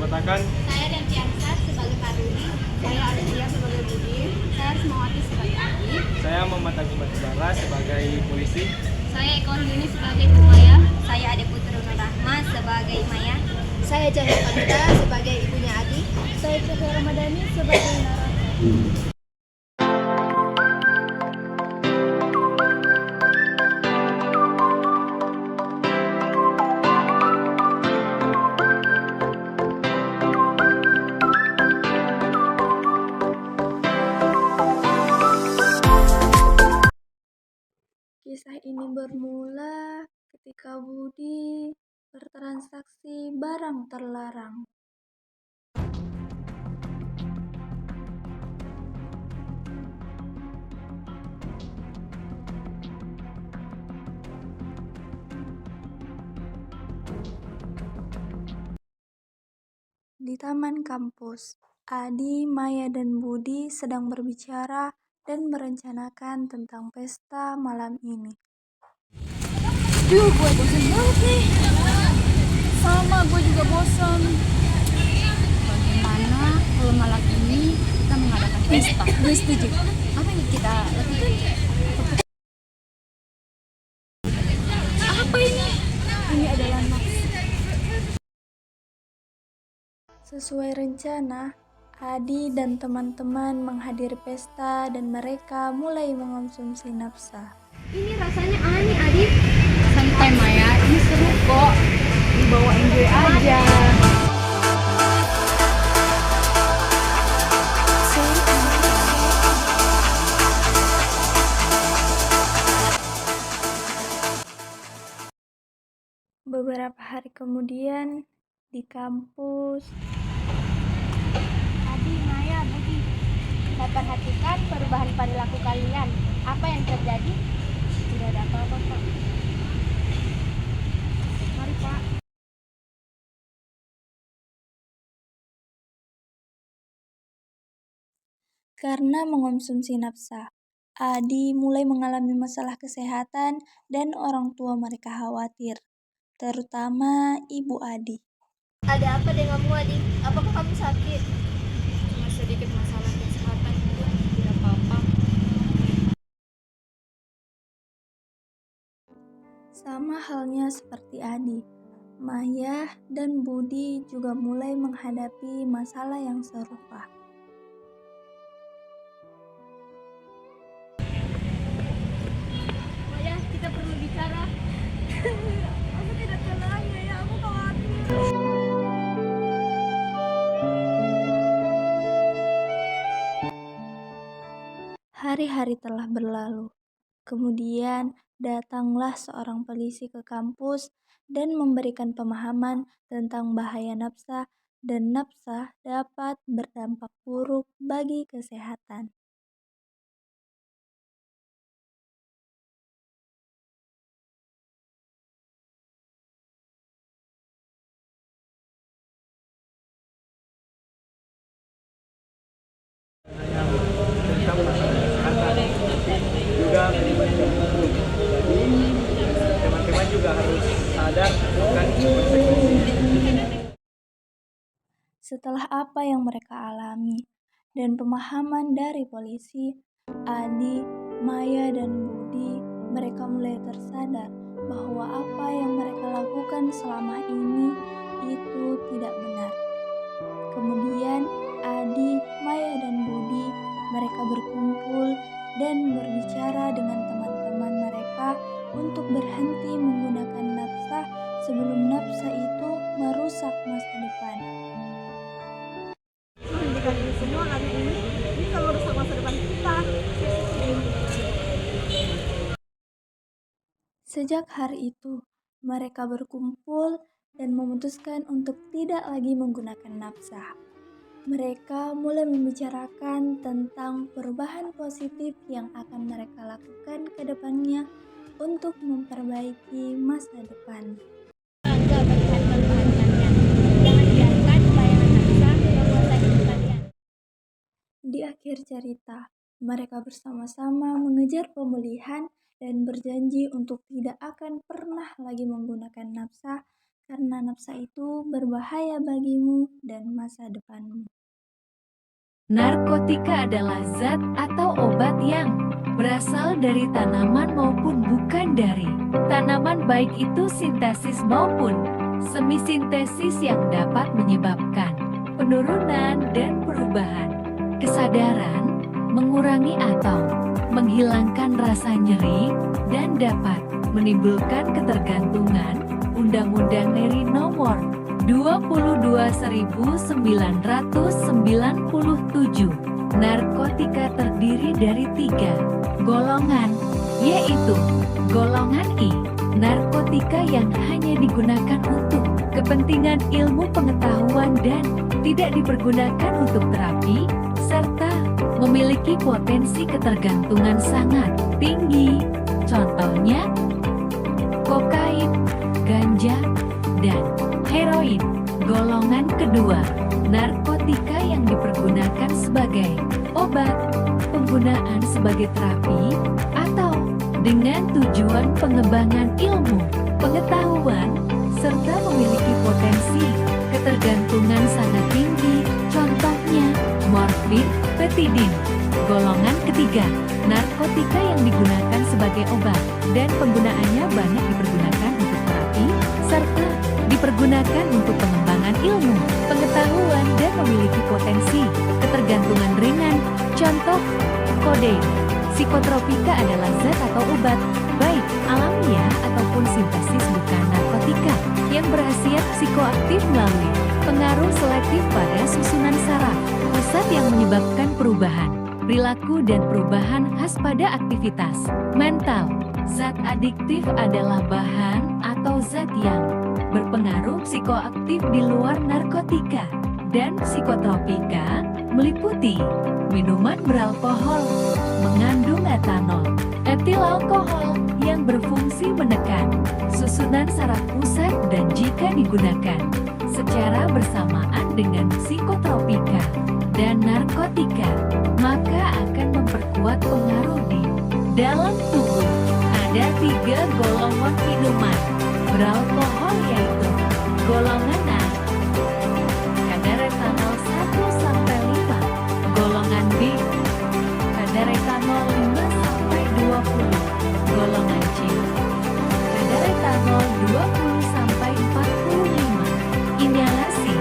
perkenalkan, Saya Devtiansa sebagai Karuni. Saya Alessia sebagai Budi. Saya Rismawati sebagai Adi. saya Muhammad Agung Batubara sebagai polisi. Saya Eko Yuni sebagai Bumaya. Saya Ade Putri Rahma sebagai Maya. Saya Cahaya Kamita sebagai ibunya Adi. Saya Cahaya Ramadhani sebagai Nara. Kisah ini bermula ketika Budi bertransaksi barang terlarang. Di taman kampus, Adi, Maya, dan Budi sedang berbicara dan merencanakan tentang pesta malam ini. Duh, gue bosan banget nih. Sama, gue juga bosan. Bagaimana kalau malam ini kita mengadakan pesta? Gue setuju. Apa yang kita lakukan? Apa ini? Ini adalah nafsu. Sesuai rencana, Adi dan teman-teman menghadiri pesta dan mereka mulai mengonsumsi nafsa. Ini rasanya aneh, Adi. Santai Maya, ini seru kok. Dibawa enjoy aja. Beberapa hari kemudian, di kampus, Adi, Maya, Budi. Saya perhatikan perubahan perilaku kalian. Apa yang terjadi? Tidak ada apa-apa, Pak. Mari, Pak. karena mengonsumsi nafsa, Adi mulai mengalami masalah kesehatan dan orang tua mereka khawatir, terutama ibu Adi. Ada apa denganmu, Adi? Apakah kamu sakit? Cuma sedikit masalah kesehatan, tidak apa-apa. Sama halnya seperti Adi, Maya dan Budi juga mulai menghadapi masalah yang serupa. Maya, kita perlu bicara. Aku tidak tenang, ya. Aku khawatir. Hari-hari telah berlalu. Kemudian datanglah seorang polisi ke kampus dan memberikan pemahaman tentang bahaya nafsa dan nafsa dapat berdampak buruk bagi kesehatan. Tentang masalah kesehatan juga jadi teman-teman juga harus sadar bukan konsekuensi. Setelah apa yang mereka alami dan pemahaman dari polisi, Adi, Maya, dan Budi, mereka mulai tersadar bahwa apa yang mereka lakukan selama ini itu tidak benar. Kemudian Adi, Maya, dan Budi mereka berkumpul dan berbicara dengan teman-teman mereka untuk berhenti menggunakan nafsa sebelum nafsa itu merusak masa depan. Menghentikan ini semua hari ini kalau rusak masa depan kita. Sejak hari itu, mereka berkumpul dan memutuskan untuk tidak lagi menggunakan nafsa. Mereka mulai membicarakan tentang perubahan positif yang akan mereka lakukan ke depannya untuk memperbaiki masa depan. Bangga melihat perubahan kalian. Jangan biarkan bayangan nafsa menguasai hidup kalian. Di akhir cerita, mereka bersama-sama mengejar pemulihan dan berjanji untuk tidak akan pernah lagi menggunakan nafsa karena nafsa itu berbahaya bagimu dan masa depanmu. Narkotika adalah zat atau obat yang berasal dari tanaman maupun bukan dari tanaman, baik itu sintesis maupun semisintesis, yang dapat menyebabkan penurunan dan perubahan kesadaran, mengurangi atau menghilangkan rasa nyeri, dan dapat menimbulkan ketergantungan. Undang-Undang RI Nomor 22.1997. Narkotika terdiri dari 3 golongan, yaitu golongan I, narkotika yang hanya digunakan untuk kepentingan ilmu pengetahuan dan tidak dipergunakan untuk terapi, serta memiliki potensi ketergantungan sangat tinggi. Contohnya kokain, ganja, dan heroin. Golongan kedua, narkotika yang dipergunakan sebagai obat, penggunaan sebagai terapi, atau dengan tujuan pengembangan ilmu, pengetahuan, serta memiliki potensi ketergantungan sangat tinggi. Contohnya morfin, petidin. Golongan ketiga, narkotika yang digunakan sebagai obat dan penggunaannya banyak dipergunakan untuk terapi, serta dipergunakan untuk pengembangan ilmu, pengetahuan, dan memiliki potensi ketergantungan ringan. Contoh, kodein. Psikotropika adalah zat atau obat, baik alamiah ataupun sintesis bukan narkotika, yang berkhasiat psikoaktif melalui pengaruh selektif pada susunan saraf pusat yang menyebabkan perubahan perilaku dan perubahan khas pada aktivitas mental. Zat adiktif adalah bahan atau zat yang berpengaruh psikoaktif di luar narkotika, dan psikotropika meliputi minuman beralkohol, mengandung etanol, etil alkohol yang berfungsi menekan susunan saraf pusat, dan jika digunakan secara bersamaan dengan psikotropika dan narkotika, maka akan memperkuat pengaruh di dalam tubuh. Ada 3 golongan minuman beralkohol, yaitu golongan A, kadar etanol 1-5, golongan B, kadar etanol 5-20, golongan C, kadar etanol 20-45. Inhalasi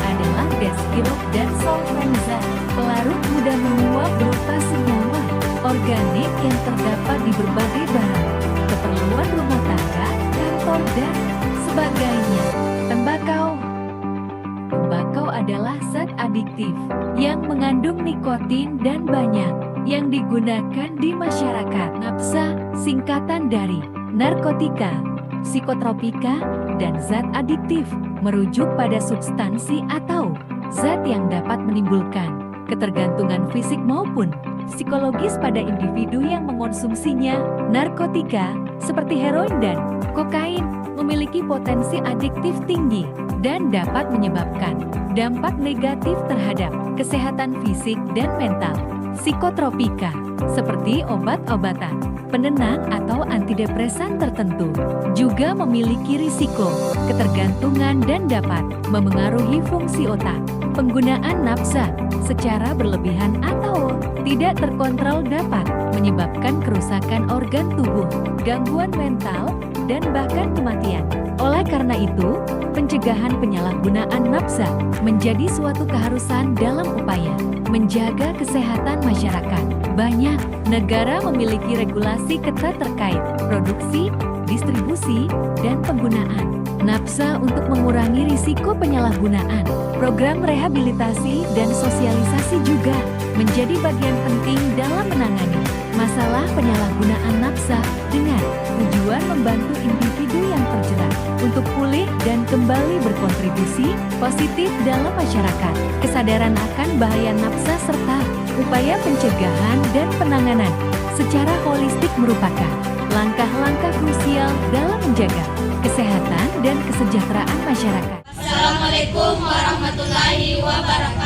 adalah gas sirup dan solvent zat pelarut mudah menguap berupa senyawa organik yang terdapat di berbagai barang, keperluan rumah tangga, kantor, dan sebagainya. Tembakau. Tembakau adalah zat adiktif yang mengandung nikotin dan banyak yang digunakan di masyarakat. Nafsa, singkatan dari narkotika, psikotropika, dan zat adiktif, merujuk pada substansi atau zat yang dapat menimbulkan ketergantungan fisik maupun psikologis pada individu yang mengonsumsinya. Narkotika seperti heroin dan kokain memiliki potensi adiktif tinggi dan dapat menyebabkan dampak negatif terhadap kesehatan fisik dan mental. Psikotropika seperti obat-obatan penenang atau antidepresan tertentu juga memiliki risiko ketergantungan dan dapat memengaruhi fungsi otak. Penggunaan nafsa secara berlebihan atau tidak terkontrol dapat menyebabkan kerusakan organ tubuh, gangguan mental, dan bahkan kematian. Oleh karena itu, pencegahan penyalahgunaan nafsa menjadi suatu keharusan dalam upaya menjaga kesehatan masyarakat. Banyak negara memiliki regulasi ketat terkait produksi, distribusi, dan penggunaan nafsa untuk mengurangi risiko penyalahgunaan. Program rehabilitasi dan sosialisasi juga menjadi bagian penting dalam menangani masalah penyalahgunaan nafsa dengan tujuan membantu individu yang terjerat untuk pulih dan kembali berkontribusi positif dalam masyarakat. Kesadaran akan bahaya nafsa serta upaya pencegahan dan penanganan secara holistik merupakan langkah-langkah krusial dalam menjaga kesehatan dan kesejahteraan masyarakat. Assalamualaikum warahmatullahi wabarakatuh.